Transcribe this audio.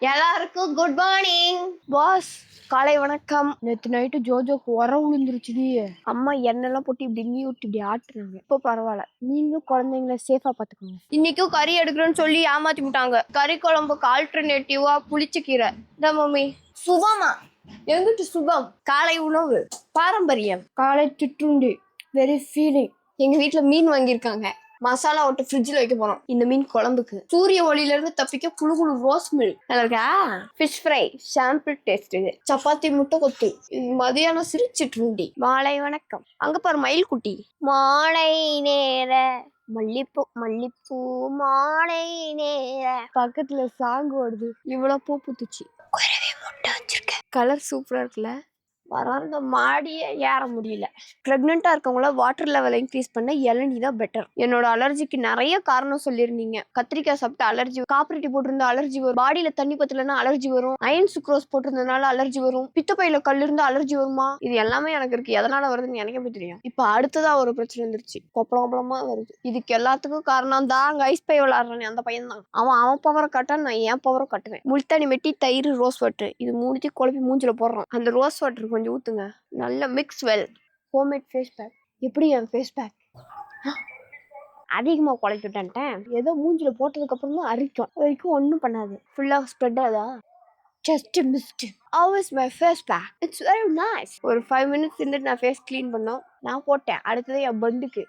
எல்லாருக்கும் good morning boss. காலை வணக்கம். நேற்று நைட்டு ஜோஜோக்கு உரம் விழுந்துருச்சுடி. அம்மா எண்ணெல்லாம் போட்டு இப்படி நீ விட்டு இப்படி ஆட்டுறாங்க. இப்போ பரவாயில்ல. நீங்களும் குழந்தைங்கள சேஃபா பாத்துக்கோங்க. இன்னைக்கும் கறி எடுக்கிறேன்னு சொல்லி ஏமாத்தி விட்டாங்க. கறி குழம்புக்கு ஆல்டர்னேட்டிவா புளிச்சக்கீரை. இந்த மம்மி சுபமா எங்கிட்டு சுபம் காலை உணவு பாரம்பரியம் காலை சிற்றுண்டி வெரி ஃபீலிங். எங்க வீட்டுல மீன் வாங்கியிருக்காங்க. மசாலா விட்டு ஃப்ரிட்ஜில் வைக்க போறோம். இந்த மீன் குழம்புக்கு சூரிய ஒளியில இருந்து தப்பிக்க குழு குழு ரோஸ் மில்க் நல்லா இருக்கா. Fish fry sample taste. Chapati முட்டை கொத்து. மதியானம் சிரிச்சிட்டு மாலை வணக்கம். அங்க பாரு மயில் குட்டி. மாலை நேர மல்லிப்பூ மல்லிப்பூ மாலை நேர பக்கத்துல சாங் ஓடுது. இவ்வளவு பூ பூத்துச்சு. முட்டை வச்சிருக்க. கலர் சூப்பரா இருக்குல்ல. வராந்த மாடியே ஏற முடியல. பிரெக்னெண்டா இருக்கவங்கள வாட்டர் லெவல் இன்க்ரீஸ் பண்ண இளநீ தான் பெட்டர். என்னோட அலர்ஜிக்கு நிறைய காரணம் சொல்லியிருந்தீங்க. கத்திரிக்காய் சாப்பிட்டு அலர்ஜி, காப்பரேட்டி போட்டிருந்தா அலர்ஜி வரும், பாடியில தண்ணி பத்தலன்னா அலர்ஜி வரும், அயன் சுக்ரோஸ் போட்டிருந்ததுனால அலர்ஜி வரும், பித்தப்பையில கல் இருந்தா அலர்ஜி வருமா, இது எல்லாமே எனக்கு இருக்கு. எதனால வருதுன்னு எனக்கு எப்படி தெரியும். இப்ப அடுத்ததா ஒரு பிரச்சனை வந்துருச்சு. கொப்பளமா வருது. இதுக்கு எல்லாத்துக்கும் காரணம் தான் அங்க ஐஸ் பை விளாடுறானே அந்த பையன் தான். அவன் பவரை கட்ட நான் என் பவரை கட்டுவேன். முல்தானி மெட்டி, தயிர், ரோஸ் வாட்டர் இது மூணுத்தையும் குழப்பி மூஞ்சில போடுறான். அந்த ரோஸ் வாட்டர் கொஞ்சம் ஊத்துங்க. நல்ல mix well homemade face pack. எப்படி என் ஃபேஸ் பேக் அதிகமா குழைக்கிட்டேன். ஏதோ மூஞ்சில போட்டதுக்கு அப்புறம் தான் அரிக்கும். வரைக்கும் ஒன்றும் பண்ணாது. ஃபுல்லா ஸ்ப்ரெட் ஆகுதா. Just mixed. Always my face pack. It's very nice. ஒரு 5 minutes இருந்துட்டு நான் ஃபேஸ் கிளீன் பண்ணோம். நான் போட்டேன். அடுத்தது என் பந்துக்கு